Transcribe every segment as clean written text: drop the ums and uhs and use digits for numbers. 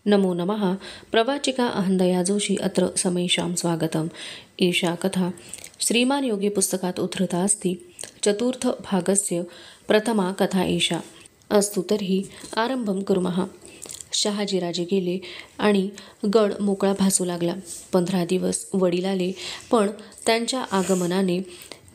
नमो नमः। प्रवाचिका अहंदया जोशी अत्र समेषां स्वागतम्। एषा कथा श्रीमान योगी पुस्तकात् उद्धृता अस्ति। चतुर्थ भागस्य प्रथमा कथा एषा। अस्तु तर्हि आरंभं कुर्मः। शहाजीराजे गेले आणि गड मोकळा भासू लागला. 15 दिवस वडील आले, पण त्यांच्या आगमनाने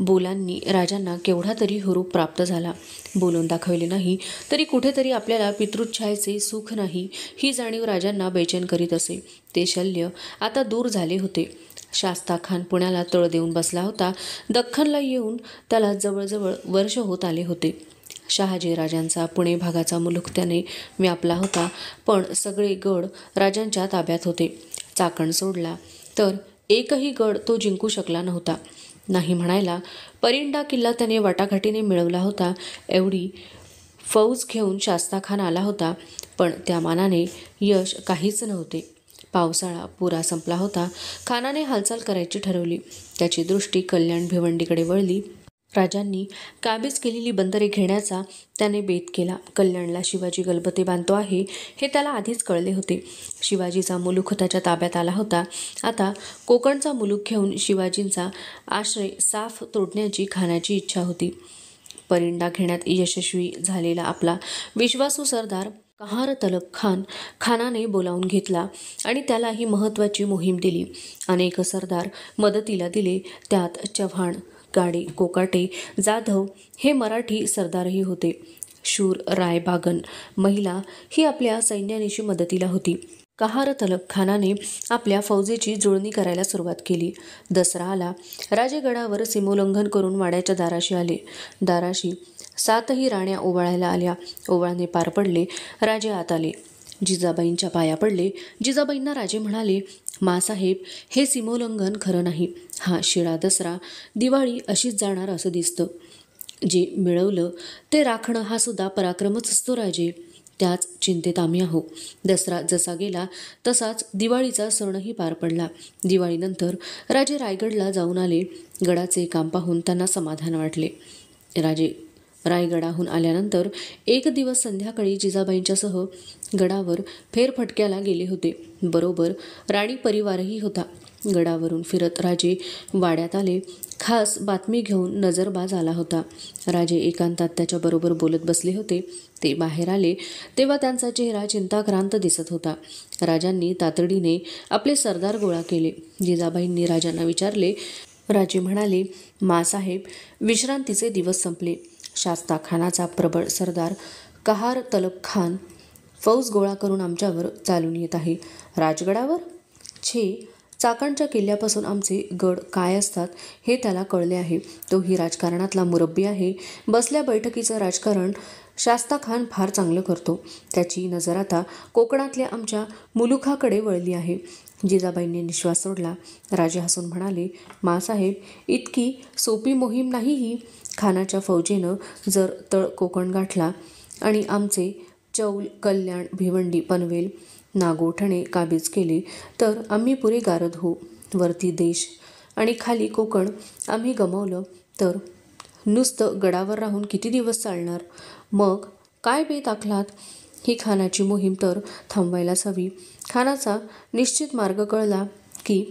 बोलांनी राजांना केवढा तरी हुरूप प्राप्त झाला. बोलून दाखवले नाही तरी कुठेतरी आपल्याला पितृच्छायेचे सुख नाही ही जाणीव राजांना बेचैन करीत असे. ते शल्य आता दूर झाले होते. शास्ता खान पुण्याला तळ देऊन बसला होता. दख्खनला येऊन त्याला जवळजवळ वर्ष होत आले होते. शहाजी राजांचा पुणे भागाचा मुलूख त्याने व्यापला होता, पण सगळे गड राजांच्या ताब्यात होते. चाकण सोडला तर एकही गड तो जिंकू शकला नव्हता. नाही म्हणायला परिंडा किल्ला त्याने वाटाघाटीने मिळवला होता. एवढी फौज घेऊन शास्ताखान आला होता, पण त्या मानाने यश काहीच नव्हते. पावसाळा पुरा संपला होता. खानाने हालचाल करायची ठरवली. त्याची दृष्टी कल्याण भिवंडीकडे वळली. राजांनी काबीज केलेली बंदरे घेण्याचा त्याने बेत केला. कल्याणला शिवाजी गलबते बांधतो आहे हे त्याला आधीच कळले होते. शिवाजीचा मुलूख त्याच्या ताब्यात आला होता. आता कोकणचा मुलूख घेऊन शिवाजींचा आश्रय साफ तोडण्याची खानाची इच्छा होती. परिंडा घेण्यात यशस्वी झालेला आपला विश्वासू सरदार कहार तलब खान खानाने बोलावून घेतला आणि त्याला ही महत्त्वाची मोहीम दिली. अनेक सरदार मदतीला दिले. त्यात चव्हाण, गाडे, कोकाटे, जाधव हे मराठी सरदारही होते. शूर, रायबागन महिला ही आपल्या सैन्यानिशी मदतीला होती. कहार तलब खानाने आपल्या फौजेची जुळणी करायला सुरुवात केली. दसरा आला. राजे गडावर सीमोल्लंघन करून वाड्याच्या दाराशी आले. दाराशी 7ही राण्या ओवाळायला आल्या. ओवाळणे पार पडले. राजे आत आले. जिजाबाईंच्या पाया पडले. जिजाबाईंना राजे म्हणाले, मासाहेब, हे सीमोल्लंघन खरं नाही. हा शिळा दसरा, दिवाळी अशीच जाणार असं दिसतं. जे मिळवलं ते राखणं हा सुद्धा पराक्रमच असतो राजे. त्याच चिंतेत आम्ही आहो. दसरा जसा गेला तसाच दिवाळीचा सणही पार पडला. दिवाळीनंतर राजे रायगडला जाऊन आले. गडाचे काम पाहून त्यांना समाधान वाटले. राजे रायगडाहून आल्यानंतर एक दिवस संध्याकाळी जिजाबाईंच्यासह गडावर फेरफटक्याला गेले होते. बरोबर राणी परिवारही होता. गडावरून फिरत राजे वाड्यात आले. खास बातमी घेऊन नजरबाज आला होता. राजे एकांतात त्याच्याबरोबर बोलत बसले होते. ते बाहेर आले तेव्हा त्यांचा चेहरा चिंताक्रांत दिसत होता. राजांनी तातडीने आपले सरदार गोळा केले. जिजाबाईंनी राजांना विचारले. राजे म्हणाले, मासाहेब, विश्रांतीचे दिवस संपले. शास्ता खानाचा प्रबळ सरदार कहार तलब खान फौज गोळा करून आमच्यावर चालून येत आहे. राजगडावर? छे, चाकणच्या किल्ल्यापासून आमचे गड काय असतात हे त्याला कळले आहे. तोही राजकारणातला मुरब्बी आहे. बसल्या बैठकीचं राजकारण शास्ता खान फार चांगलं करतो. त्याची नजर आता कोकणातल्या आमच्या मुलुखाकडे वळली आहे. जिजाबाईंनी निश्वास सोडला. राजे हसून म्हणाले, मासाहेब, इतकी सोपी मोहीम नाही ही. खानाच्या फौजेनं जर तळ कोकण गाठला आणि आमचे चौल, कल्याण, भिवंडी, पनवेल, नागोठणे काबीज केले तर आम्ही पुरे गारद होऊ. वरती देश आणि खाली कोकण आम्ही गमावलं तर नुसतं गडावर राहून किती दिवस चालणार? मग काय बेत आखलात? ही खानाची मोहीम तर थांबवायलाच हवी. खानाचा निश्चित मार्ग कळला की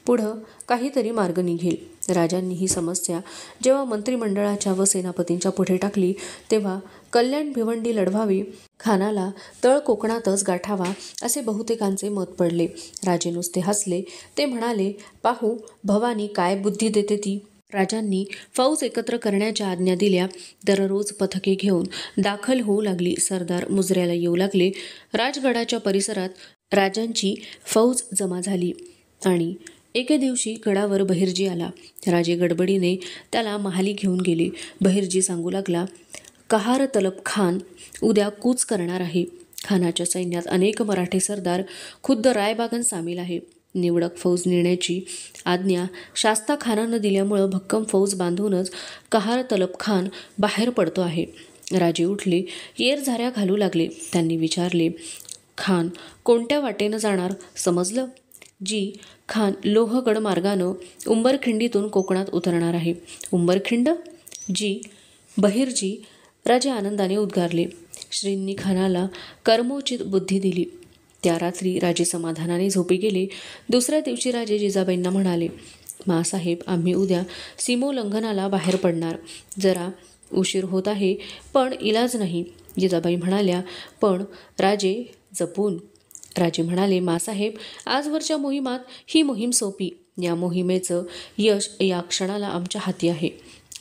पुढं काहीतरी मार्ग निघेल. राजांनी ही समस्या जेव्हा मंत्रिमंडळाच्या व सेनापतींच्या पुढे टाकली तेव्हा कल्याण भिवंडी लढवावी, खानाला तळ कोकणातच गाठावा असे बहुतेकांचे मत पडले. राजे नुसते हसले. ते म्हणाले, पाहू भवानी काय बुद्धी देते ती. राजांनी फौज एकत्र करण्याच्या आज्ञा दिल्या. दररोज पथके घेऊन दाखल होऊ लागली. सरदार मुजऱ्याला येऊ लागले. राजगडाच्या परिसरात राजांची फौज जमा झाली आणि एके दिवशी गडावर बहिर्जी आला. राजे गडबडीने त्याला महाली घेऊन गेले. बहिर्जी सांगू लागला, कहार तलब खान उद्या कूच करणार आहे. खानाच्या सैन्यात अनेक मराठे सरदार, खुद्द रायबागन सामील आहे. निवडक फौज नेण्याची आज्ञा शास्ता खानानं दिल्यामुळं भक्कम फौज बांधूनच कहार तलब खान बाहेर पडतो आहे. राजे उठले. येरझाऱ्या घालू लागले. त्यांनी विचारले, खान कोणत्या वाटेनं जाणार समजलं? जी, खान लोहगड मार्गानं उंबरखिंडीतून कोकणात उतरणार आहे. उंबरखिंड? जी. बहिर्जी, राजे आनंदाने उद्गारले. श्रींनी खानाला कर्मोचित बुद्धी दिली. त्या रात्री राजे समाधानाने झोपी गेले. दुसऱ्या दिवशी राजे जिजाबाईंना म्हणाले, मासाहेब, आम्ही उद्या सीमोल्लंघनाला बाहेर पडणार. जरा उशीर होत आहे, पण इलाज नाही. जिजाबाई म्हणाल्या, पण राजे जपून. राजे म्हणाले, मासाहेब, आजवरच्या मोहिमात ही मोहीम सोपी. या मोहिमेचं यश या क्षणाला आमच्या हाती आहे.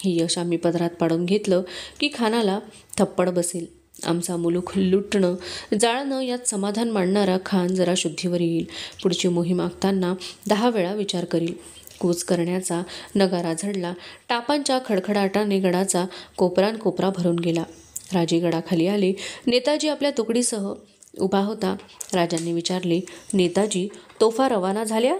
हे यश आम्ही पदरात पाडून घेतलं की खानाला थप्पड बसेल. आमचा मुलूक लुटणं जाळणं यात समाधान मानणारा खान जरा शुद्धीवर येईल. पुढची मोहीम आखताना 10 वेळा विचार करील. कूच करण्याचा नगारा झडला. टापांच्या खडखडाटाने गडाचा कोपरान कोपरा भरून गेला. राजे गडाखाली आले. नेताजी आपल्या तुकडीसह उभा होता. राजांनी विचारले, नेताजी, तोफा रवाना झाल्या?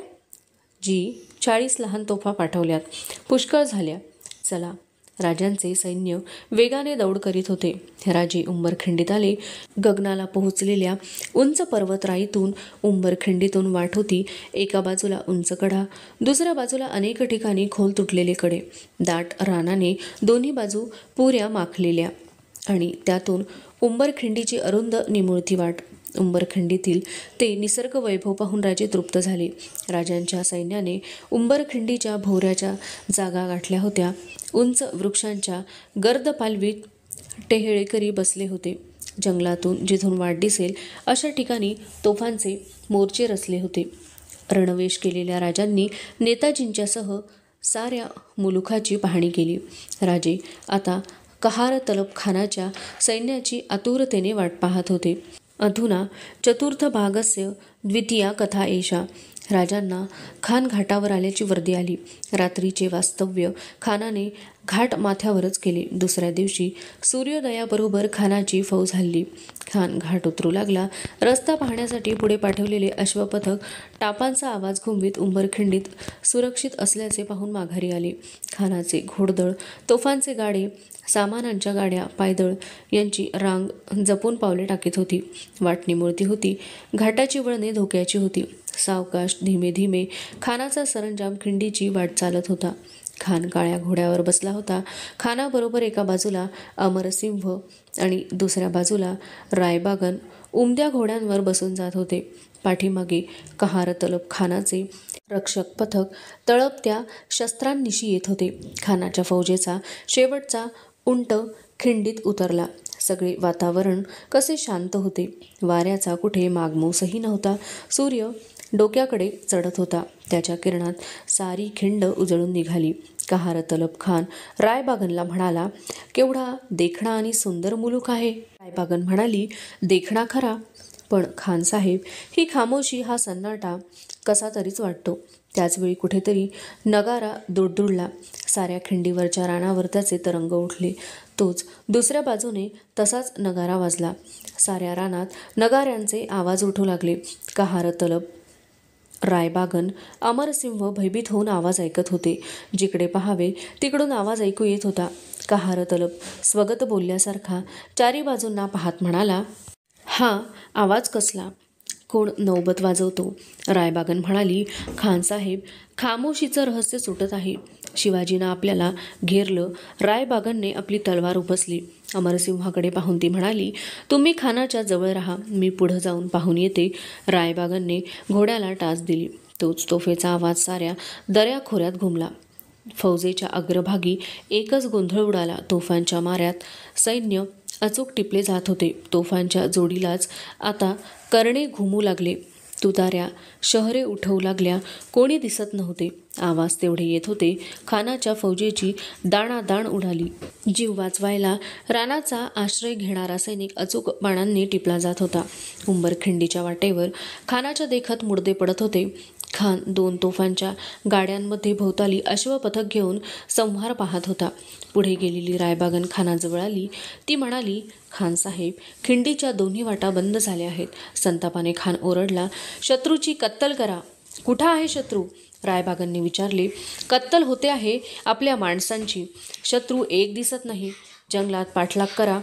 जी, 40 लहान तोफा पाठवल्यात. पुष्कळ झाल्या. चला. राजांचे सैन्य वेगाने दौड करीत होते. राजे उंबरखिंडीत आले. गगनाला पोहोचलेल्या उंच पर्वतराईतून उंबरखिंडीतून वाट होती. एका बाजूला उंच कडा, दुसऱ्या बाजूला अनेक ठिकाणी खोल तुटलेले कडे, दाट रानाने दोन्ही बाजू पुऱ्या माखलेल्या आणि त्यातून उंबरखिंडीची अरुंद निमुळती वाट. उंबरखिंडीतील ते निसर्ग वैभव पाहून राजे तृप्त झाले. राजांच्या सैन्याने उंबरखिंडीच्या भोवऱ्याच्या जागा गाठल्या होत्या. उंच वृक्षांच्या गर्द पालवीत टेहेळेकरी बसले होते. जंगलातून जिथून वाट दिसेल अशा ठिकाणी तोफांचे मोर्चे रचले होते. रणवेश केलेल्या राजांनी नेताजींच्यासह साऱ्या मुलुखाची पाहणी केली. राजे आता कहार तलब खानाच्या सैन्याची आतुरतेने वाट पाहत होते. अधुना चतुर्थ भागस्य द्वितीया कथा एषा. राजांना खान घाटावर आल्याची वर्दी आली. रात्रीचे वास्तव्य खानाने घाट माथ्यावरच केले. दुसऱ्या दिवशी सूर्योदयाबरोबर खानाची फौज हल्ली. खान घाट उतरू लागला. रस्ता पाहण्यासाठी पुढे पाठवलेले अश्वपथक टापांचा आवाज घुमवीत उंबरखिंडीत सुरक्षित असल्याचे पाहून माघारी आले. खानाचे घोडदळ, तोफांचे गाडे, सामानांच्या गाड्या, पायदळ यांची रांग जपून पावले टाकीत होती. वाट निमुळती होती. घाटाची वळणे धोक्याची होती. सावकाश धीमे धीमे खानाचा सरंजाम खिंडीची वाट चालत होता. खान काळ्या घोड्यावर बसला होता. खानाबरोबर एका बाजूला अमरसिंह आणि दुसऱ्या बाजूला रायबागन उमद्या घोड्यांवर बसून जात होते. पाठीमागे कहार तलब खानाचे रक्षक पथक तळपत्या शस्त्रांनिशी येत होते. खानाच्या फौजेचा शेवटचा उंट खिंडीत उतरला. सगळे वातावरण कसे शांत होते. वाऱ्याचा कुठे मागमूसही नव्हता. सूर्य डोक्याकडे चढत होता. त्याच्या किरणात सारी खिंड उजळून निघाली. कहार तलब खान रायबागनला म्हणाला, केवढा देखणा आणि सुंदर मुलूक आहे. रायबागन म्हणाली, देखणा खरा, पण खानसाहेब, ही खामोशी, हा सन्नाटा कसा तरीच वाटतो. त्याचवेळी कुठेतरी नगारा दुडदुडला. साऱ्या खिंडीवरच्या रानावर त्याचे तरंग उठले. तोच दुसऱ्या बाजूने तसाच नगारा वाजला. साऱ्या रानात नगाऱ्यांचे आवाज उठू लागले. कहार तलब, रायबागन, अमरसिंह भयभीत होऊन आवाज ऐकत होते. जिकडे पाहावे तिकडून आवाज ऐकू येत होता. कहार तलब स्वगत बोलल्यासारखा चारी बाजूंना पाहत म्हणाला, हा आवाज कसला? कोण नौबत वाजवतो? रायबागन म्हणाली, खानसाहेब, खामोशीचं रहस्य सुटत आहे. शिवाजीनं आपल्याला घेरलं. रायबागनने आपली तलवार उपसली. अमरसिंहाकडे पाहून ती म्हणाली, तुम्ही खानाच्या जवळ राहा, मी पुढं जाऊन पाहून येते. रायबागनने घोड्याला टाच दिली. तोच तोफेचा आवाज साऱ्या दऱ्याखोऱ्यात घुमला. फौजेच्या अग्रभागी एकच गोंधळ उडाला. तोफांच्या माऱ्यात सैन्य अचूक टिपले जात होते. तोफांच्या जोडीलाच आता करणे घुमू लागले. तुताऱ्या शहरे उठवू लागल्या. कोणी दिसत नव्हते. आवाज तेवढे येत होते. खानाच्या फौजेची दाणादाण उडाली. जीव वाचवायला रानाचा आश्रय घेणारा सैनिक अचूक बाणांनी टिपला जात होता. उंबरखिंडीच्या वाटेवर खानाच्या देखत मुडदे पडत होते. खान 2 तोफांच्या गाड्यांमध्ये भोवताली अश्वपथक घेऊन संहार पाहत होता. पुढे गेलेली रायबागन खानाजवळ आली. ती म्हणाली, खानसाहेब, खिंडीच्या दोन्ही वाटा बंद झाल्या आहेत. संतापाने खान ओरडला, शत्रूची कत्तल करा. कुठं आहे शत्रू? रायबागनने विचारले. कत्तल होते आहे आपल्या माणसांची. शत्रू एक दिसत नाही. जंगलात पाठलाग करा.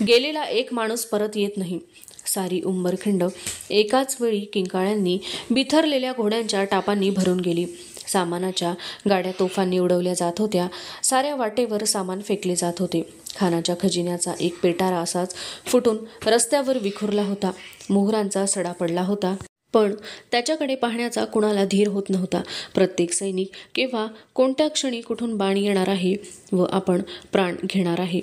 गेलेला एक माणूस परत येत नाही. सारी उंबरखिंड एकाच वेळी किंकाळ्यांनी बिथरलेल्या घोड्यांच्या टापांनी भरून गेली. सामानाच्या गाड्या तोफांनी उडवल्या जात होत्या. साऱ्या वाटेवर सामान फेकले जात होते. खानाच्या खजिन्याचा एक पेटारा असाच फुटून रस्त्यावर विखुरला होता. मोहरांचा सडा पडला होता, पण त्याच्याकडे पाहण्याचा कुणाला धीर होत नव्हता. प्रत्येक सैनिक केव्हा कोणत्या क्षणी कुठून बाण येणार आहे व आपण प्राण घेणार आहे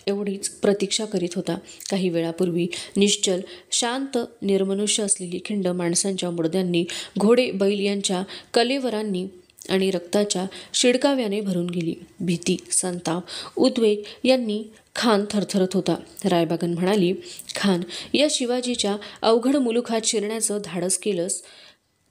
एवढीच प्रतीक्षा करीत होता. काही वेळापूर्वी निश्चल, शांत, निर्मनुष्य असलेली खिंड माणसांच्या मुडद्यांनी, घोडे, बैल यांच्या कलेवरांनी आणि रक्ताच्या शिडकाव्याने भरून गेली. भीती, संताप, उद्वेग यांनी खान थरथरत होता. रायबागन म्हणाली, खान, या शिवाजीच्या अवघड मुलुखात शिरण्याचं धाडस केलंस,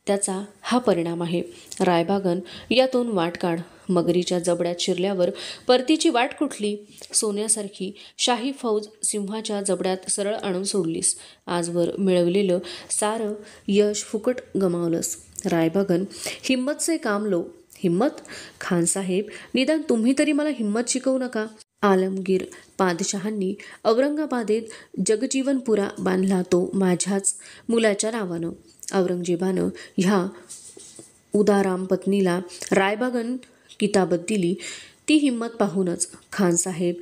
त्याचा हा परिणाम आहे. रायबागन, यातून वाट काढ. मगरीच्या जबड्यात शिरल्यावर परतीची वाट कुठली? सोन्यासारखी शाही फौज सिंहाच्या जबड्यात सरळ आणून सोडलीस. आजवर मिळवलेलं सारं यश फुकट गमावलंस. रायबागन, हिम्मतचे काम लो. हिम्मत? खानसाहेब, निदान तुम्ही तरी मला हिम्मत शिकवू नका. आलमगीर पादशहांनी औरंगाबादेत जगजीवनपुरा बांधला, तो माझ्याच मुलाच्या नावानं. औरंगजेबानं ह्या उदाराम पत्नीला रायबागन किताबत दिली, ती हिम्मत पाहूनच. खानसाहेब,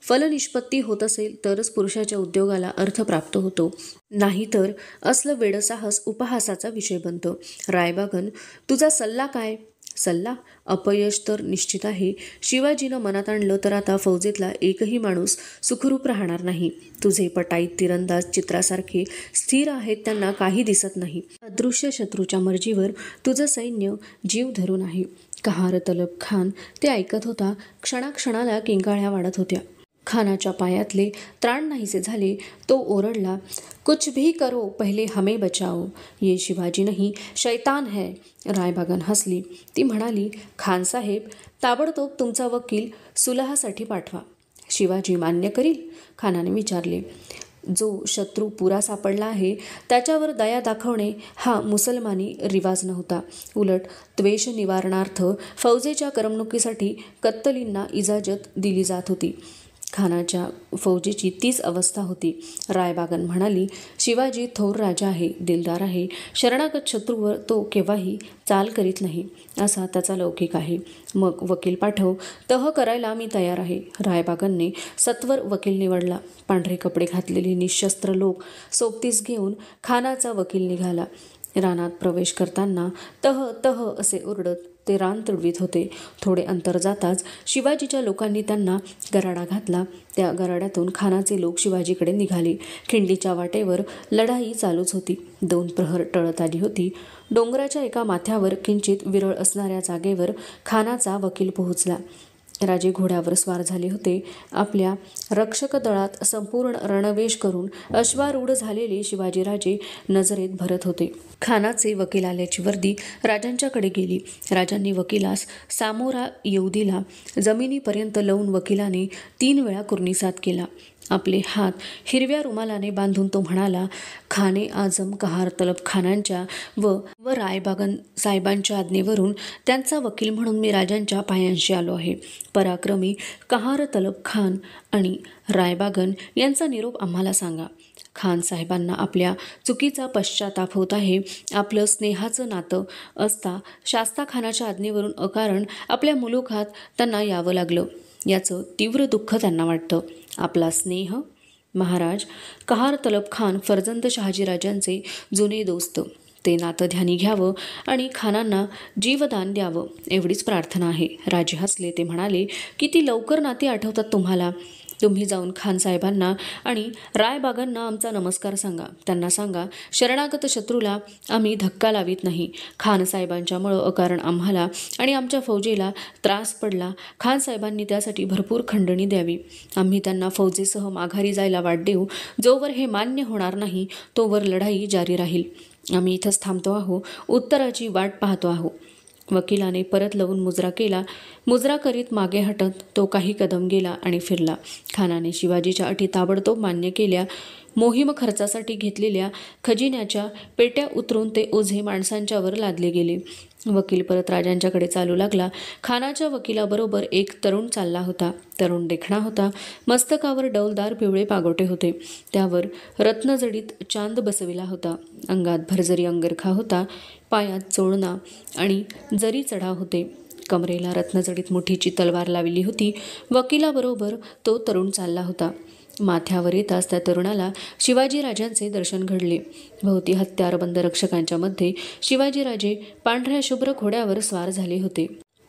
फलनिष्पत्ती होत असेल तरच पुरुषाच्या उद्योगाला अर्थ प्राप्त होतो, नाहीतर असलं वेडसाहस उपहासाचा विषय बनतं. रायबागन, तुझा सल्ला काय? सल्ला? अपयश तर निश्चित आहे. शिवाजीनं मनात आणलं तर आता फौजेतला एकही माणूस सुखरूप राहणार नाही. तुझे पटाईत तिरंदाज चित्रासारखे स्थिर आहेत, त्यांना काही दिसत नाही. अदृश्य शत्रूच्या मर्जीवर तुझं सैन्य जीव धरून आहे. कहार तलब खान ते ऐकत होता. क्षणाक्षणाला किंकाळ्या वाढत होत्या. खानाच्या पायातले त्राण नाहीसे झाले. तो ओरडला, कुछ भी करो, पहिले हमें बचाओ. ये शिवाजी नहीं, शैतान है. रायबागन हसली. ती म्हणाली, खानसाहेब, ताबडतोब तुमचा वकील सुलहासाठी पाठवा. शिवाजी मान्य करील? खानाने विचारले. जो शत्रू पुरा सापडला आहे त्याच्यावर दया दाखवणे हा मुसलमानी रिवाज नव्हता. उलट द्वेष निवारणार्थ फौजेच्या करमणुकीसाठी कत्तलींना इजाजत दिली जात होती. खानाच्या फौजेची तीच अवस्था होती. रायबागन म्हणाली, शिवाजी थोर राजा आहे, दिलदार आहे. शरणागत शत्रूवर तो केव्हाही चाल करीत नाही, असा त्याचा लौकिक आहे. मग वकील पाठव. तह करायला मी तयार आहे. रायबागनने सत्वर वकील निवडला. पांढरे कपडे घातलेले निशस्त्र लोक सोबतीस घेऊन खानाचा वकील निघाला. रानात प्रवेश करताना तह तह असे ओरडत ते रान तुडवीत होते. थोडे अंतर जाताच शिवाजीच्या लोकांनी त्यांना गराडा घातला. त्या गराड्यातून खानाचे लोक शिवाजीकडे निघाले. खिंडीच्या वाटेवर लढाई चालूच होती. 2 प्रहर टळत आली होती. डोंगराच्या एका माथ्यावर किंचित विरळ असणाऱ्या जागेवर खानाचा वकील पोहोचला. राजे घोड्यावर स्वार झाले होते. आपल्या रक्षक दळात संपूर्ण रणवेश करून अश्वारूढ झालेले शिवाजीराजे नजरेत भरत होते. खानाचे वकील आल्याची वर्दी राजांच्याकडे गेली. राजांनी वकिलास सामोरा येऊ दिला. जमिनीपर्यंत लावून वकिलाने 3 वेळा कुर्निसात केला. आपले हात हिरव्या रुमालाने बांधून तो म्हणाला, खाने आजम कहार तलब खानांच्या व रायबागन साहेबांच्या आज्ञेवरून त्यांचा वकील म्हणून मी राजांच्या पायांशी आलो आहे. पराक्रमी कहार तलब खान आणि रायबागन यांचा निरोप आम्हाला सांगा. खान साहेबांना आपल्या चुकीचा पश्चाताप होत आहे. आपलं स्नेहाचं नातं असता शास्ता खानाच्या आज्ञेवरून अकारण आपल्या मुलुखात त्यांना यावं लागलं, याचं तीव्र दुःख त्यांना वाटतं. आपला स्नेह? महाराज, कहार तलब खान फर्जंद शहाजीराजांचे जुने दोस्त. ते नातं ध्यानी घ्यावं आणि खानांना जीवदान द्यावं एवढीच प्रार्थना आहे. राजे हसले. ते म्हणाले, किती लवकर नाती आठवतात तुम्हाला. तुम्ही जाऊन खानसाहेबांना आणि रायबागांना आमचा नमस्कार सांगा. त्यांना सांगा, शरणागत शत्रूला आम्ही धक्का लावित नाही. खानसाहेबांच्यामुळं अकारण आम्हाला आणि आमच्या फौजेला त्रास पडला. खानसाहेबांनी त्यासाठी भरपूर खंडणी द्यावी. आम्ही त्यांना फौजेसह माघारी जायला वाट देऊ. जोवर हे मान्य होणार नाही तोवर लढाई जारी राहील. आम्ही इथंच थांबतो आहो. उत्तराची वाट पाहतो आहो. वकिलाने परत लावून मुजरा केला. मुजरा करीत मागे हटत तो काही कदम गेला आणि फिरला. खानाने शिवाजीच्या अटी ताबडतोब मान्य केल्या. मोहीम खर्चासाठी घेतलेल्या खजिन्याच्या पेट्या उतरून ते ओझे माणसांच्यावर लादले गेले. वकील परत राजांच्याकडे चालू लागला. खानाच्या वकिलाबरोबर एक तरुण चालला होता. तरुण देखणा होता. मस्तकावर डौलदार पिवळे पागोटे होते. त्यावर रत्नजडीत चांद बसविला होता. अंगात भरजरी अंगरखा होता. पायात चोळणा आणि जरी चढाव होते. कमरेला रत्नजडीत मोठीची तलवार लावली होती. वकिलाबरोबर तो तरुण चालला होता. माथ्यावर येताच त्या तरुणाला शिवाजीराजांचे दर्शन घडले. भोवती हत्यारबंद रक्षकांच्या मध्ये शिवाजीराजे पांढऱ्या शुभ्र घोड्यावर स्वार झाले होते.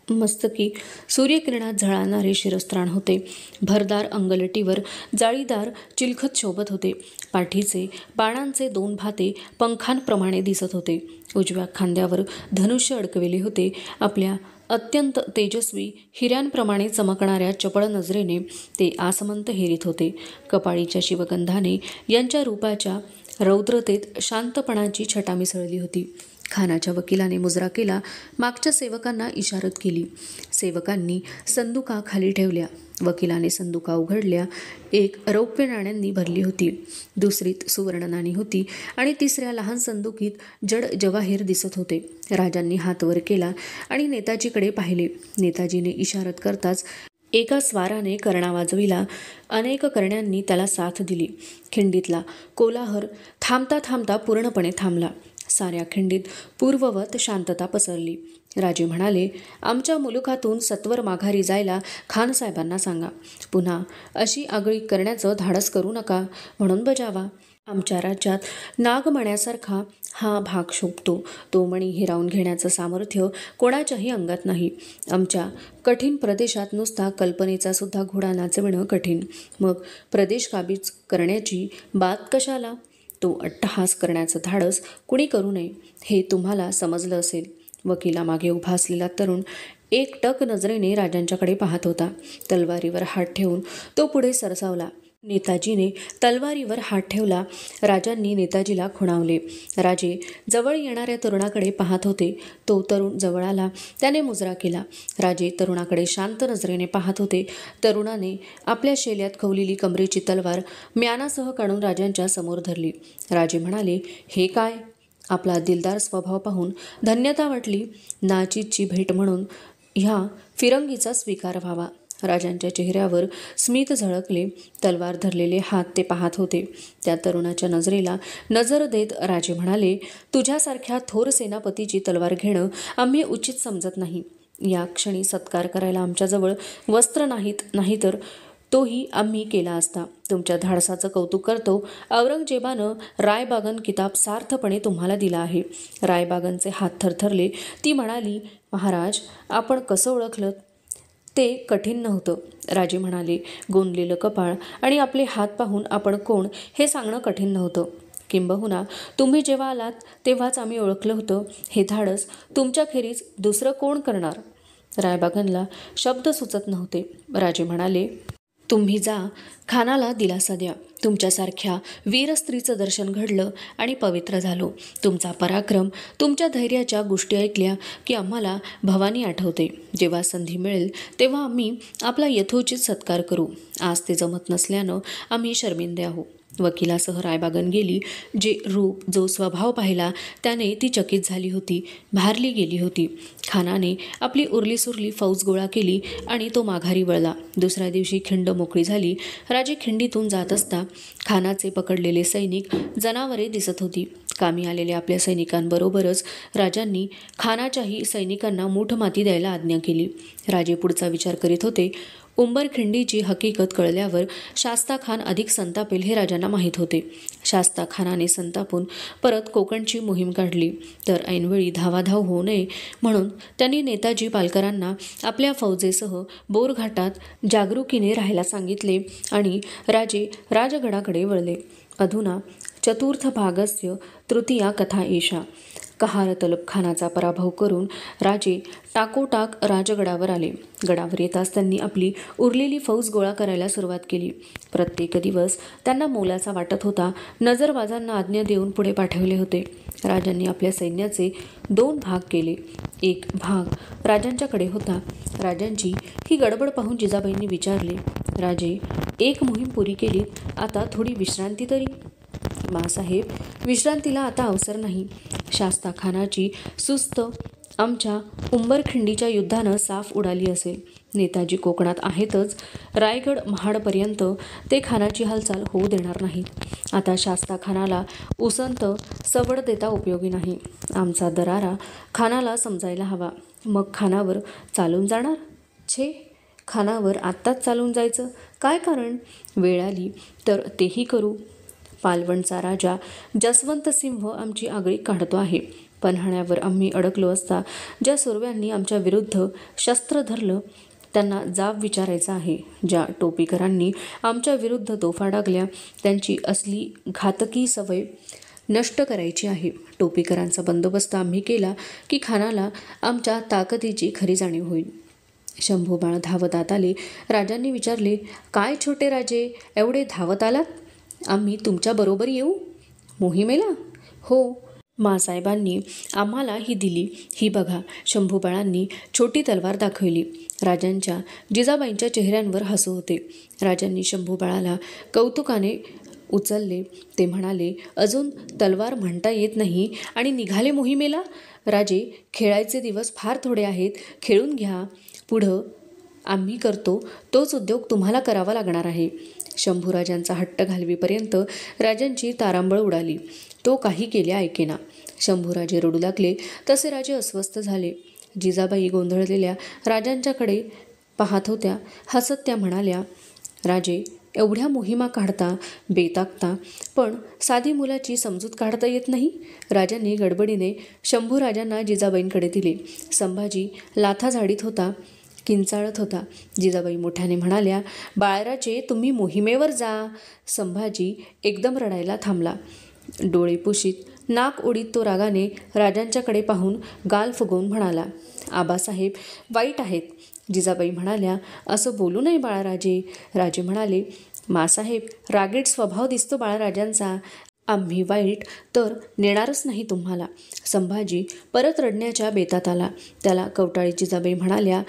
मस्तकी सूर्यकिरणात झळाळणारे शिरस्त्राण होते. भरदार अंगलटीवर जाळीदार चिलखत शोभत होते. पाठीचे बाणांचे 2 भाते पंखांप्रमाणे दिसत होते. उजव्या खांद्यावर धनुष्य अडकविले होते. आपल्या अत्यंत तेजस्वी हिऱ्यांप्रमाणे चमकणाऱ्या चपळ नजरेने ते आसमंत हेरीत होते. कपाळीच्या शिवगंधाने यांच्या रूपाच्या रौद्रतेत शांतपणाची छटा मिसळली होती. खानाच्या वकिलाने मुजरा केला. मागच्या सेवकांना इशारत केली. सेवकांनी संदुका खाली ठेवल्या. वकिलाने संदुका उघडल्या. एक रौप्य नाण्यांनी भरली होती, दुसरीत सुवर्ण नाणी होती आणि तिसऱ्या लहान संदुकीत जड जवाहीर दिसत होते. राजांनी हात वर केला आणि नेताजीकडे पाहिले. नेताजीने इशारत करताच एका स्वाराने कर्णा वाजविला. अनेक कर्ण्यांनी त्याला साथ दिली. खिंडीतला कोलाहल थांबता थांबता पूर्णपणे थांबला. साऱ्या खिंडीत पूर्ववत शांतता पसरली. राजे म्हणाले, आमच्या मुलुखातून सत्वर माघारी जायला खानसाहेबांना सांगा. पुन्हा अशी आगळी करण्याचं धाडस करू नका म्हणून बजावा. आमच्या राज्यात नागमण्यासारखा हा भाग शोभतो. तो मणी हिरावून घेण्याचं सामर्थ्य कोणाच्याही अंगात नाही. आमच्या कठीण प्रदेशात नुसता कल्पनेचा सुद्धा घोडा नाचविणं कठीण. मग प्रदेश काबीज करण्याची बात कशाला? तो अट्टहास करण्याचं धाडस कुणी करू नये हे तुम्हाला समजलं असेल. वकिलामागे उभा असलेला तरुण एकटक नजरेने राजांच्याकडे पाहत होता. तलवारीवर हात ठेवून तो पुढे सरसावला. नेताजीने तलवारीवर हात ठेवला. राजांनी नेताजीला खुणावले. राजे जवळ येणाऱ्या तरुणाकडे पाहत होते. तो तरुण जवळ आला. त्याने मुजरा केला. राजे तरुणाकडे शांत नजरेने पाहत होते. तरुणाने आपल्या शेल्यात खवलेली कमरेची तलवार म्यानासह काढून राजांच्या समोर धरली. राजे म्हणाले, हे काय? आपला दिलदार स्वभाव पाहून धन्यता वाटली. नाचीची भेट म्हणून ह्या फिरंगीचा स्वीकार व्हावा. राजांच्या चेहऱ्यावर स्मित झळकले. तलवार धरलेले हात ते पाहत होते. त्या तरुणाच्या नजरेला नजर देत राजे म्हणाले, तुझ्यासारख्या थोर सेनापतीची तलवार घेणं आम्ही उचित समजत नाही. या क्षणी सत्कार करायला आमच्याजवळ वस्त्र नाहीतर तोही आम्ही केला असता. तुमच्या धाडसाचं कौतुक करतो. औरंगजेबानं रायबागन किताब सार्थपणे तुम्हाला दिला आहे. रायबागनचे हात थरथरले. ती म्हणाली, महाराज, आपण कसं ओळखलं? ते कठीण नव्हतं. राजे म्हणाले, गोंदलेलं कपाळ आणि आपले हात पाहून आपण कोण हे सांगणं कठीण नव्हतं. किंबहुना तुम्ही जेव्हा आलात तेव्हाच आम्ही ओळखलं होतं. हे धाडस तुमच्याखेरीज दुसरं कोण करणार? रायबागनला शब्द सुचत नव्हते. राजे म्हणाले, तुम्ही जा, खानाला दिलासा द्या. तुमच्यासारख्या वीर स्त्रीचं दर्शन घडलं आणि पवित्र झालो. तुमचा पराक्रम, तुमच्या धैर्याच्या गोष्टी ऐकल्या की आम्हाला भवानी आठवते. जेव्हा संधी मिळेल तेव्हा आम्ही आपला यथोचित सत्कार करू. आज ते जमत नसल्यानं आम्ही शर्मिंदे आहोत. वकिलासह रायबागन गेली. जे रूप, जो स्वभाव पाहिला त्याने ती चकित झाली होती, भारली गेली होती. खानाने आपली उरलीसुरली फौज गोळा केली आणि तो माघारी वळला. दुसऱ्या दिवशी खिंड मोकळी झाली. राजे खिंडीतून जात असता खानाचे पकडलेले सैनिक जनावरे दिसत होती. कामी आलेल्या आपल्या सैनिकांबरोबरच राजांनी खानाच्याही सैनिकांना मूठ माती द्यायला आज्ञा केली. राजे पुढचा विचार करीत होते. उंबरखिंडीची हकीकत कळल्यावर शास्ता खान अधिक संतापेल हे राजांना माहीत होते. शास्ता खानाने संतापून परत कोकणची मोहीम काढली. तर ऐनवेळी धावाधाव होऊ नये म्हणून त्यांनी नेताजी पालकरांना आपल्या फौजेसह बोरघाटात जागरूकीने राहायला सांगितले आणि राजे राजगडाकडे वळले. अधुना चतुर्थ भागस्य तृतीया कथा एषा. कहार तलब खानाचा पराभव करून राजे टाकोटाक राजगडावर आले. गडावर येताच त्यांनी आपली उरलेली फौज गोळा करायला सुरुवात केली. प्रत्येक दिवस त्यांना मोलाचा वाटत होता. नजरबाजांना आज्ञा देऊन पुढे पाठवले होते. राजांनी आपल्या सैन्याचे 2 भाग केले. एक भाग राजांच्याकडे होता. राजांची ही गडबड पाहून जिजाबाईंनी विचारले, राजे, एक मोहीम पुरी केली, आता थोडी विश्रांती तरी? मासाहेब, विश्रांतीला आता अवसर नाही. शास्ता खानाची सुस्त आमच्या उंबरखिंडीच्या युद्धानं साफ उडाली असेल. नेताजी कोकणात आहेतच. रायगड महाडपर्यंत ते खानाची हालचाल होऊ देणार नाहीत. आता शास्ता खानाला उसंत सवड देता उपयोगी नाही. आमचा दरारा खानाला समजायला हवा. मग खानावर चालून जाणार? छे, खानावर आत्ताच चालून जायचं काय कारण? वेळ आली तर तेही करू. पालवणचा राजा जसवंतसिंह आमची आगळी काढतो आहे. पन्हाळ्यावर आम्ही अडकलो असता ज्या सुरव्यांनी आमच्या विरुद्ध शस्त्र धरलं त्यांना जाब विचारायचा आहे. ज्या टोपीकरांनी आमच्या विरुद्ध तोफा डागल्या त्यांची असली घातकी सवय नष्ट करायची आहे. टोपीकरांचा बंदोबस्त आम्ही केला की खानाला आमच्या ताकदीची खरी जाणीव होईल. शंभूबाळ धावत आत आले. राजांनी विचारले, काय छोटे राजे, एवढे धावत आलात? आम्ही तुमच्याबरोबर येऊ मोहिमेला? हो, मासाहेबांनी आम्हाला ही दिली. ही बघा. शंभूबाळांनी छोटी तलवार दाखवली. राजांच्या जिजाबाईंच्या चेहऱ्यांवर हसू होते. राजांनी शंभूबाळाला कौतुकाने उचलले. ते म्हणाले, अजून तलवार म्हणता येत नाही आणि निघाले मोहिमेला? राजे, खेळायचे दिवस फार थोडे आहेत. खेळून घ्या. पुढं आम्ही करतो तोच उद्योग तुम्हाला करावा लागणार आहे. शंभूराजांचा हट्ट घालवीपर्यंत राजांची तारांबळ उडाली. तो काही केल्या ऐकेना. शंभूराजे रडू लागले तसे राजे अस्वस्थ झाले. जिजाबाई गोंधळलेल्या राजांच्याकडे पाहत होत्या. हसत त्या म्हणाल्या, राजे, एवढ्या मोहिमा काढता, बेताकता, पण साधी मुलाची समजूत काढता येत नाही. राजांनी गडबडीने शंभूराजांना जिजाबाईंकडे दिले. संभाजी लाथा झाडीत होता, किंचाळत होता. जिजाबाई मोठ्याने म्हणाल्या, बाळराजे, तुम्ही मोहिमेवर जा. संभाजी एकदम रडायला थांबला. डोळे पुशीत, नाक ओढीत तो रागाने राजांच्याकडे पाहून गाल फुगवून म्हणाला, आबासाहेब वाईट आहेत. जिजाबाई म्हणाल्या, असं बोलू नये बाळराजे. राजे म्हणाले, मासाहेब, रागीट स्वभाव दिसतो बाळराजांचा. आम्ही वाईट तर नेणारच नाही तुम्हाला. संभाजी परत रडण्याच्या बेतात आला. त्याला कवटाळी जिजाबाई म्हणाल्या,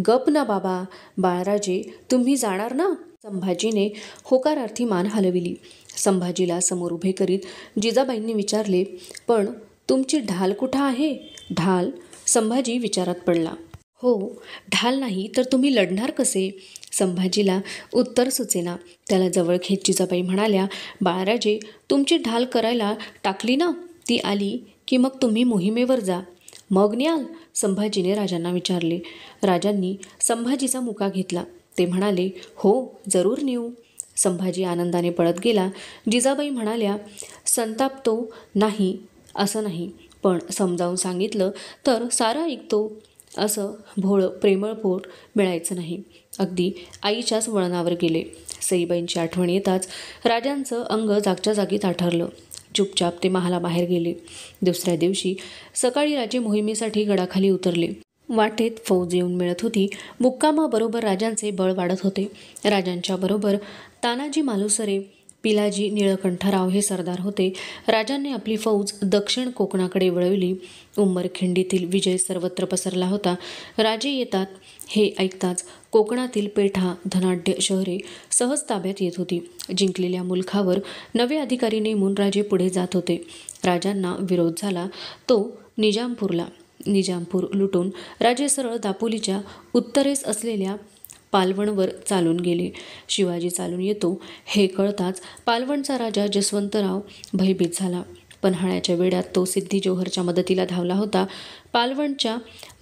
गप ना बाबा. बाळराजे, तुम्ही जाणार ना? संभाजीने होकारार्थी मान हलविली. संभाजीला समोर उभे करीत जिजाबाईंनी विचारले, पण तुमची ढाल कुठं आहे? ढाल? संभाजी विचारात पडला. हो, ढाल नाही तर तुम्ही लढणार कसे? संभाजीला उत्तर सुचेना. त्याला जवळ घेत जिजाबाई म्हणाल्या, बाळराजे, तुमची ढाल करायला टाकली ना, ती आली की मग तुम्ही मोहिमेवर जा. मग न्याल? संभाजीने राजांना विचारले. राजांनी संभाजीचा मुका घेतला. ते म्हणाले, हो, जरूर नेऊ. संभाजी आनंदाने पळत गेला. जिजाबाई म्हणाल्या, संतापतो नाही असं नाही, पण समजावून सांगितलं तर सारं ऐकतो. असं भोळं प्रेमळपोर मिळायचं नाही. अगदी आईच्याच वळणावर गेले. सईबाईंची आठवण येताच राजांचं अंग जागच्या जागी ताठरलं. चुपचाप ते महालाबाहेर गेले. दुसऱ्या दिवशी सकाळी राजे मोहिमेसाठी गडाखाली उतरले. वाटेत फौज येऊन मिळत होती. मुक्कामाबरोबर राजांचे बळ वाढत होते. राजांच्या बरोबर तानाजी मालुसरे, पिलाजी निळकंठराव हे सरदार होते. राजांनी आपली फौज दक्षिण कोकणाकडे वळवली. उंबरखिंडीतील विजय सर्वत्र पसरला होता. राजे येतात हे ऐकताच कोकणातील पेठा, धनाढ्य शहरे सहज ताब्यात येत होती. जिंकलेल्या मुलखावर नवे अधिकारी नेमून राजे पुढे जात होते. राजांना विरोध झाला तो निजामपूरला. निजामपूर लुटून राजे सरळ दापोलीच्या उत्तरेस असलेल्या पालवणवर चालून गेले. शिवाजी चालून येतो हे कळताच पालवणचा राजा जसवंतराव भयभीत झाला. पन्हाळ्याच्या वेड्यात तो सिद्धी जोहरच्या मदतीला धावला होता. पालवणच्या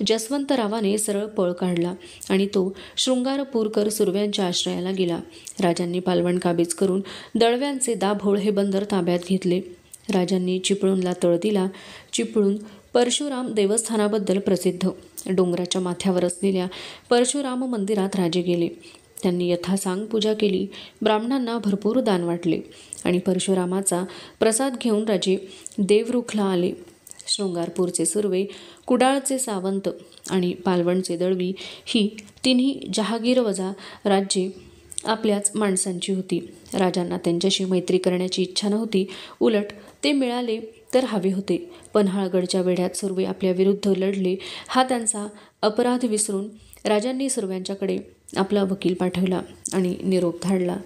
जसवंतरावाने सरळ पळ काढला आणि तो शृंगारपूरकर सुरव्यांच्या आश्रयाला गेला. राजांनी पालवण काबीज करून दळव्यांचे दाभोळ हे बंदर ताब्यात घेतले. राजांनी चिपळूणला तळ दिला. चिपळूण परशुराम देवस्थानाबद्दल प्रसिद्ध. डोंगराच्या माथ्यावर असलेल्या परशुराम मंदिरात राजे गेले. त्यांनी यथासांग पूजा केली. ब्राह्मणांना भरपूर दान वाटले आणि परशुरामाचा प्रसाद घेऊन राजे देवरुखला आले. शृंगारपूरचे सुर्वे, कुडाळचे सावंत आणि पालवणचे दळवी ही तिन्ही जहागीरवजा राज्ये आपल्याच माणसांची होती. राजांना त्यांच्याशी मैत्री करण्याची इच्छा नव्हती. उलट ते मिळाले तर हवे होते. पन्हाळगडच्या वेढ्यात सुर्वे आपल्या विरुद्ध लढले हा त्यांचा अपराध विसरून राजांनी सुर्व्यांच्याकडे आपला वकील पाठवला आणि निरोप धाडला.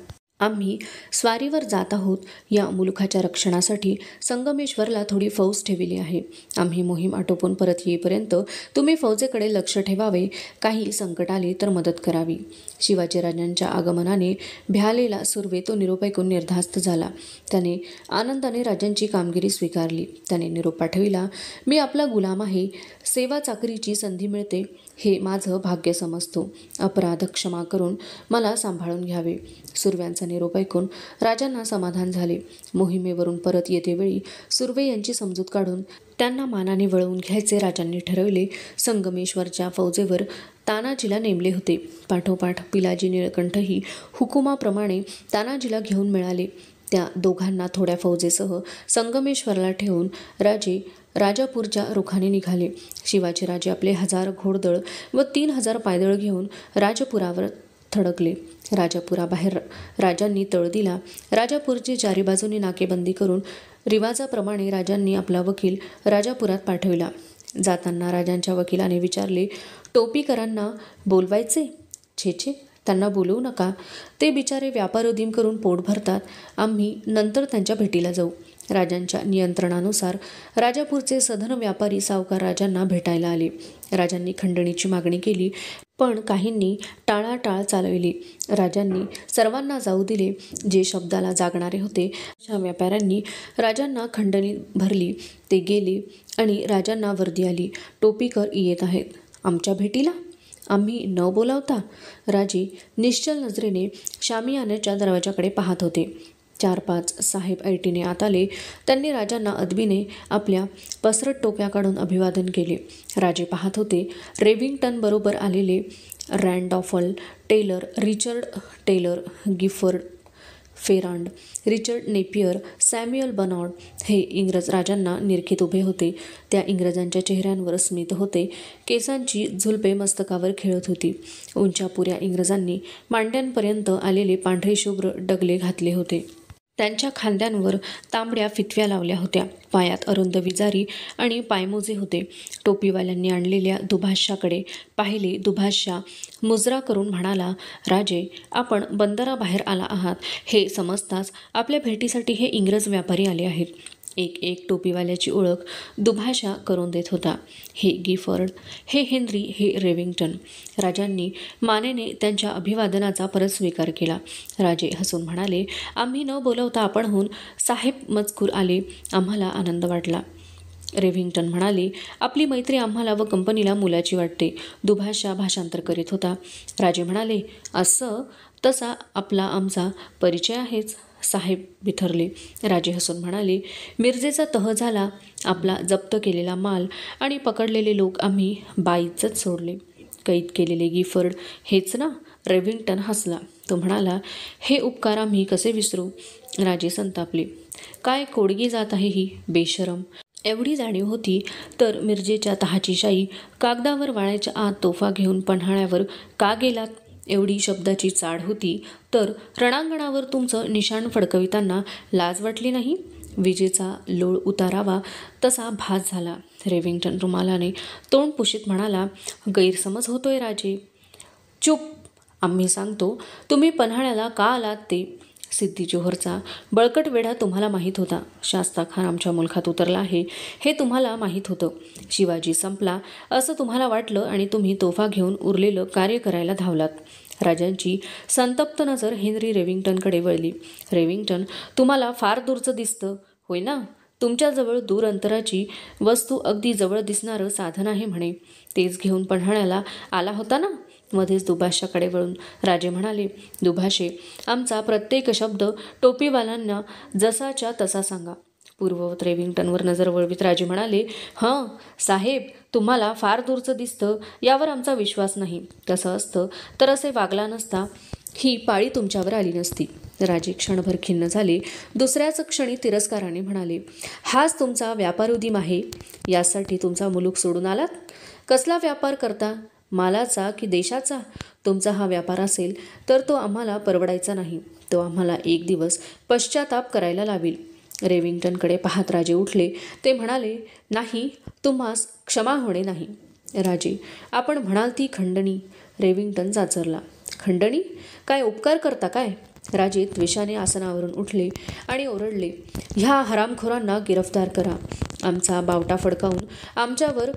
आम्ही स्वारीवर जात आहोत. या मुलुखाच्या रक्षणासाठी संगमेश्वरला थोडी फौज ठेवली आहे. आम्ही मोहीम आटोपून परत येईपर्यंत तुम्ही फौजेकडे लक्ष ठेवावे. काही संकट आले तर मदत करावी. शिवाजीराजांच्या आगमनाने भ्यालेला सुर्वे तो निरोप ऐकून निर्धास्त झाला. त्याने आनंदाने राजांची कामगिरी स्वीकारली. त्याने निरोप पाठविला, मी आपला गुलाम आहे. सेवा चाकरीची संधी मिळते हे माझं भाग्य समजतो. अपराध क्षमा करून मला सांभाळून घ्यावे. सुर्व्यांचा निरोप ऐकून राजांना समाधान झाले. मोहिमेवरून परत येतेवेळी सुर्वे यांची समजूत काढून त्यांना मानाने वळवून घ्यायचे राजांनी ठरवले. संगमेश्वरच्या फौजेवर तानाजीला नेमले होते. पाठोपाठ पिलाजी निळकंठही हुकुमाप्रमाणे तानाजीला घेऊन मिळाले. त्या दोघांना थोड्या फौजेसह संगमेश्वरला ठेवून राजे राजापूरच्या रुखाने निघाले. शिवाजीराजे आपले 1000 घोडदळ व 3000 पायदळ घेऊन राजपुरावर थडकले. राजापुराबाहेर राजांनी तळ दिला. राजापूरची चारी बाजूनी नाकेबंदी करून रिवाजाप्रमाणे राजांनी आपला वकील राजापुरात पाठविला. जाताना राजांच्या वकिलाने विचारले, टोपीकरांना बोलवायचे? छे, त्यांना बोलवू नका. ते बिचारे व्यापारोद्यम करून पोट भरतात. आम्ही नंतर त्यांच्या भेटीला जाऊ. राजांच्या नियंत्रणानुसार राजापूरचे सधन व्यापारी सावकार राजांना भेटायला आले. राजांनी खंडणीची मागणी केली, पण काहींनी टाळाटाळ चालविली. राजांनी सर्वांना जाऊ दिले. जे शब्दाला जागणारे होते अशा व्यापाऱ्यांनी राजांना खंडणी भरली. ते गेले आणि राजांना वर्दी आली, टोपीकर येत आहेत आमच्या भेटीला. आम्ही न बोलावता? राजे निश्चल नजरेने शामियानाच्या दरवाजाकडे पाहत होते. 4-5 साहेब ऐटीने आत आले. त्यांनी राजांना अदबीने आपल्या पसरट टोप्या काढून अभिवादन केले. राजे पाहत होते. रेव्हिंग्टन बरोबर आलेले Randolph Taylor, Richard Taylor, Gifford Ferrand, Richard Napier, Samuel Barnard हे इंग्रज राजांना निरखीत उभे होते. त्या इंग्रजांच्या चेहऱ्यांवर स्मित होते. केसांची झुलपे मस्तकावर खेळत होती. उंचापुऱ्या इंग्रजांनी मांड्यांपर्यंत आलेले पांढरे शुभ्र डगले घातले होते. त्यांच्या खांद्यांवर तांबड्या फितव्या लावल्या होत्या. पायात अरुंद विजारी आणि पायमोजे होते. टोपीवाल्यांनी आणलेल्या दुभाष्याकडे पाहिले. दुभाष्या मुजरा करून म्हणाला, राजे, आपण बंदराबाहेर आला आहात हे समजताच आपल्या भेटीसाठी हे इंग्रज व्यापारी आले आहेत. एक टोपीवाल्याची ओळख दुभाषा करून देत होता. हे गिफर्ड, हे हेनरी, हे रेव्हिंग्टन. राजांनी मानेने त्यांच्या अभिवादनाचा परत स्वीकार केला. राजे हसून म्हणाले, आम्ही न बोलवता आपणहून साहेब मजकूर आले. आम्हाला आनंद वाटला. रेव्हिंग्टन म्हणाले, आपली मैत्री आम्हाला व कंपनीला मुलाची वाटते. दुभाषा भाषांतर करीत होता. राजे म्हणाले, असं तसा आपला आमचा परिचय आहेच. साहेब बिथरले. राजे हसून म्हणाले, मिरजेचा तह झाला. आपला जप्त केलेला माल आणि पकडलेले लोक आम्ही बाईचच सोडले. कैद केलेले गिफर्ड हेच ना? रेव्हिंग्टन हसला. तो म्हणाला, हे उपकार आम्ही कसे विसरू? राजे संतापले. काय कोडगी जात आहे ही, बेशरम. एवढी जाणीव होती तर मिरजेच्या तहाची शाई कागदावर वाळायच्या आत तोफा घेऊन पन्हाळ्यावर का गेलात? एवढी शब्दाची चाड होती तर रणांगणावर तुमचं निशाण फडकविताना लाज वाटली नाही? विजेचा लोळ उतारावा तसा भास झाला. रेव्हिंग्टन रुमालाने तोंड पुशीत म्हणाला, गैरसमज होतोय राजे. चूप, आम्ही सांगतो तुम्ही पन्हाळ्याला का आलात ते. सिद्दी जोहरचा बळकट वेढा तुम्हाला माहीत होता. शास्ता खान आमच्या मुलखात उतरला आहे हे तुम्हाला माहीत होतं. शिवाजी संपला असं तुम्हाला वाटलं आणि तुम्ही तोफा घेऊन उरलेलं कार्य करायला धावलात. राजांची संतप्त नजर हेनरी रेव्हिंग्टनकडे वळली. रेव्हिंग्टन, तुम्हाला फार दूरचं दिसतं, होय ना? तुमच्याजवळ दूर अंतराची वस्तू अगदी जवळ दिसणारं साधन आहे म्हणे. तेच घेऊन पन्हाळ्याला आला होता ना? मध्येच दुभाषाकडे वळून राजे म्हणाले, दुभाषे, आमचा प्रत्येक शब्द टोपीवाल्यांना जसाच्या तसा सांगा. पूर्ववत रेव्हिंग्टनवर नजर वळवीत राजे म्हणाले, हं साहेब, तुम्हाला फार दूरचं दिसतं यावर आमचा विश्वास नाही. तसं असतं तर असे वागला नसता. ही पाळी तुमच्यावर आली नसती. राजे क्षणभर खिन्न झाले. दुसऱ्याच क्षणी तिरस्काराने म्हणाले, हाच तुमचा व्यापारोद्यम आहे? यासाठी तुमचा मुलूक सोडून आलात? कसला व्यापार करता? मालाचा की देशाचा? तुमचा हा व्यापार असेल तर तो आम्हाला परवडायचा नाही. तो आम्हाला एक दिवस पश्चाताप करायला लावील. रेव्हिंग्टनकडे पाहत राजे उठले. ते म्हणाले, नाही, तुम्हास क्षमा होणे नाही. राजे, आपण म्हणाल ती खंडणी. रेव्हिंग्टन चाचरला. खंडणी? काय उपकार करता काय? राजे द्वेषाने आसनावरून उठले आणि ओरडले, ह्या हरामखोरांना गिरफ्तार करा. आमचा बावटा फडकावून आमच्यावर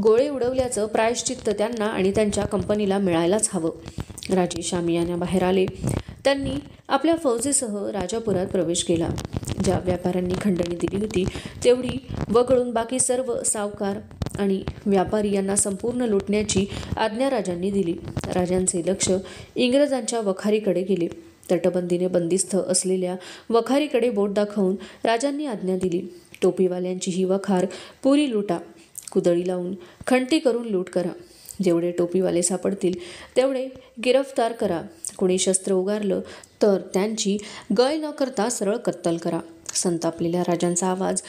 गोळे उडवल्याचं प्रायश्चित्त त्यांना आणि त्यांच्या कंपनीला मिळायलाच हवं. राजे शामियान्याबाहेर आले. त्यांनी आपल्या फौजेसह राजापुरात प्रवेश केला. ज्या व्यापाऱ्यांनी खंडणी दिली होती तेवढी वगळून बाकी सर्व सावकार आणि व्यापारी यांना संपूर्ण लुटण्याची आज्ञा राजांनी दिली. राजांचे लक्ष इंग्रजांच्या वखारीकडे गेले. तटबंदीने बंदिस्त असलेल्या वखारीकडे बोट दाखवून राजांनी आज्ञा दिली, टोपीवाल्यांची ही वखार पुरी लुटा. कुदळी लावून खंटी करून लूट करा. जेवढे टोपीवाले सापडतील तेवढे गिरफ्तार करा. कोणी शस्त्र उगारलं तर त्यांची गय न करता सरळ कत्तल करा. संतापलेल्या राजांचा आवाज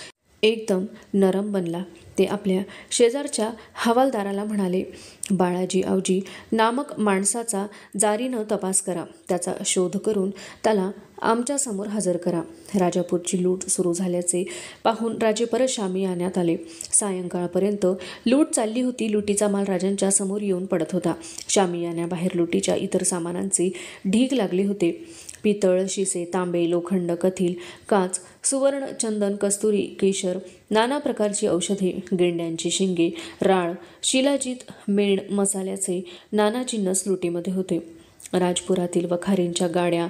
एकदम नरम बनला. ते आपल्या शेजारच्या हवालदाराला म्हणाले, बाळाजी आवजी नामक माणसाचा जारीनं तपास करा. त्याचा शोध करून त्याला आमच्यासमोर हजर करा. राजापूरची लूट सुरू झाल्याचे पाहून राजे परत शामियान्यात आले. सायंकाळपर्यंत लूट चालली होती. लुटीचा माल राजांच्या समोर येऊन पडत होता. शामियान्याबाहेर लुटीच्या इतर सामानांचे ढीग लागले होते. पितळ, शिसे, तांबे, लोखंड, कथील, काच, सुवर्ण, चंदन, कस्तुरी, केशर, नाना प्रकारची औषधे, गेंड्यांची शिंगे, राळ, शिलाजीत, मेण, मसाल्याचे नाना जिन्नस लुटीमध्ये होते. राजपुरातील वखारींच्या गाड्या,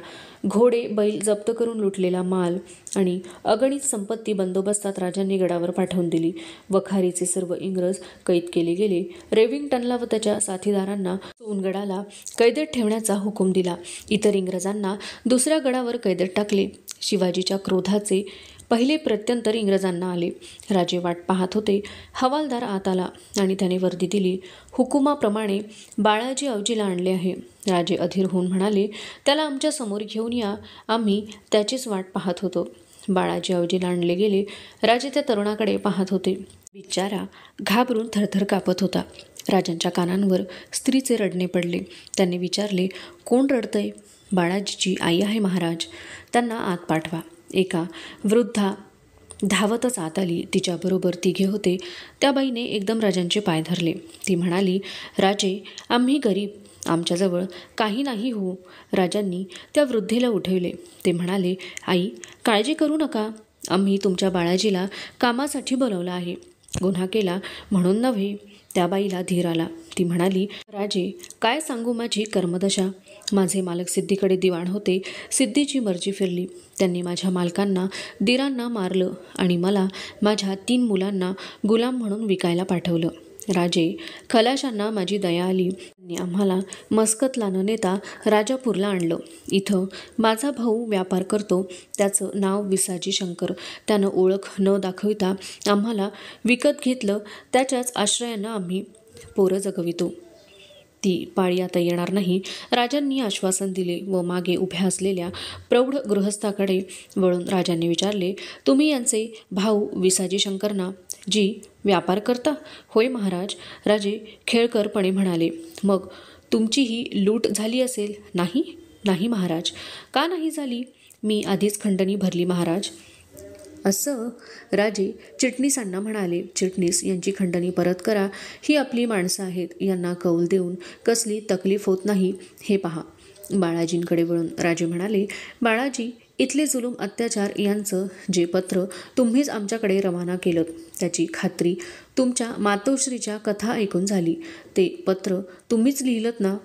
घोडे, बैल जप्त करून लुटलेला माल आणि अगणित संपत्ती बंदोबस्तात राजांनी गडावर पाठवून दिली. वखारीचे सर्व इंग्रज कैद केले गेले. रेव्हिंग्टनला व त्याच्या साथीदारांना सोनगडाला कैदेत ठेवण्याचा हुकूम दिला. इतर इंग्रजांना दुसऱ्या गडावर कैदेत टाकले. शिवाजीच्या क्रोधाचे पहिले प्रत्यंतर इंग्रजांना आले. राजे वाट पाहत होते. हवालदार आत आला आणि त्याने वर्दी दिली. हुकुमाप्रमाणे बाळाजी आवजीला आणले आहे. राजे अधीर होऊन म्हणाले, त्याला आमच्या समोर घेऊन या. आम्ही त्याचीच वाट पाहत होतो. बाळाजी आवजीला आणले गेले. राजे त्या तरुणाकडे पाहत होते. बिचारा घाबरून थरथर कापत होता. राजांच्या कानांवर स्त्रीचे रडणे पडले. त्यांनी विचारले, कोण रडतंय? बाळाजीची आई आहे महाराज, त्यांना आत पाठवा. एका वृद्धा धावतच आत आली. तिच्याबरोबर तिघे होते. त्या बाईने एकदम राजांचे पाय धरले. ती म्हणाली, राजे, आम्ही गरीब, आमच्याजवळ काही नाही हो. राजांनी त्या वृद्धेला उठवले. ते म्हणाले, आई, काळजी करू नका. आम्ही तुमच्या बाळाजीला कामासाठी बोलवलं आहे. गुन्हा केला म्हणून नव्हे. त्या बाईला धीर आला. ती म्हणाली, राजे, काय सांगू माझी कर्मदशा. माझे मालक सिद्धीकडे दिवाण होते. सिद्धीची मर्जी फिरली. त्यांनी माझ्या मालकांना, दिरांना मारलं आणि मला माझ्या 3 मुलांना गुलाम म्हणून विकायला पाठवलं. राजे, खलाशांना माझी दया आली. त्यांनी आम्हाला मस्कतला न नेता राजापूरला आणलं. इथं माझा भाऊ व्यापार करतो. त्याचं नाव विसाजी शंकर. त्यानं ओळख न दाखविता आम्हाला विकत घेतलं. त्याच्याच आश्रयानं आम्ही पोरं जगवितो. ती पाळी आता येणार नाही. राजांनी आश्वासन दिले व मागे उभ्या असलेल्या प्रौढ गृहस्थाकडे वळून राजांनी विचारले, तुम्ही यांचे भाऊ विसाजी शंकर ना? जी, व्यापार करता? होय महाराज. राजे खेळकरपणे म्हणाले, मग तुमची ही लूट झाली असेल? नाही. नाही महाराज. का नाही झाली? मी आधीच खंडणी भरली महाराज. असं? राजे चिटणीसांना म्हणाले, चिटणीस, यांची खंडणी परत करा. ही आपली माणसं आहेत. यांना कौल देऊन कसली तकलीफ होत नाही हे पहा. बाळाजींकडे वळून राजे म्हणाले, बाळाजी, इथले जुलूम अत्याचार यांचं जे पत्र तुम्हीच आमच्याकडे रवाना केलं त्याची खात्री तुमच्या मातोश्रीच्या कथा ऐकून झाली. ते पत्र तुम्हीच लिहिलंत ना?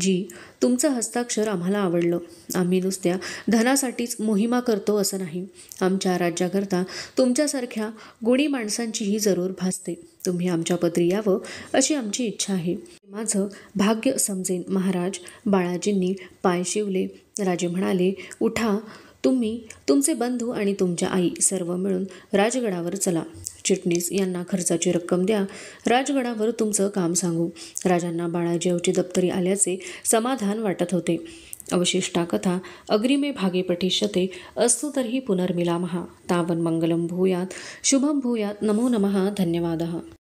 जी, तुमचं हस्ताक्षर आम्हाला आवडलं. आम्ही नुसत्या धनासाठीच मोहिमा करतो असं नाही. आमच्या राज्याकरता तुमच्यासारख्या गुणी माणसांचीही जरूर भासते. तुम्ही आमच्या पत्री यावं अशी आमची इच्छा आहे. माझं भाग्य समजेन महाराज. बाळाजींनी पाय शिवले. राजे म्हणाले, उठा. तुम्ही, तुमचे बंधू आणि तुमच्या आई सर्व मिळून राजगडावर चला. चिटणीस यांना खर्चाची रक्कम द्या. राजगडावर तुमचं काम सांगू. राजांना बाळाजीची दप्तरी आल्याचे समाधान वाटत होते. अवशिष्टा कथा अग्रिमे भागे पठिष्यते. अस्तु तर्हि पुनर्मिलामः. तावन् मंगलं भूयात्, शुभं भूयात्. नमो नमः. धन्यवादः.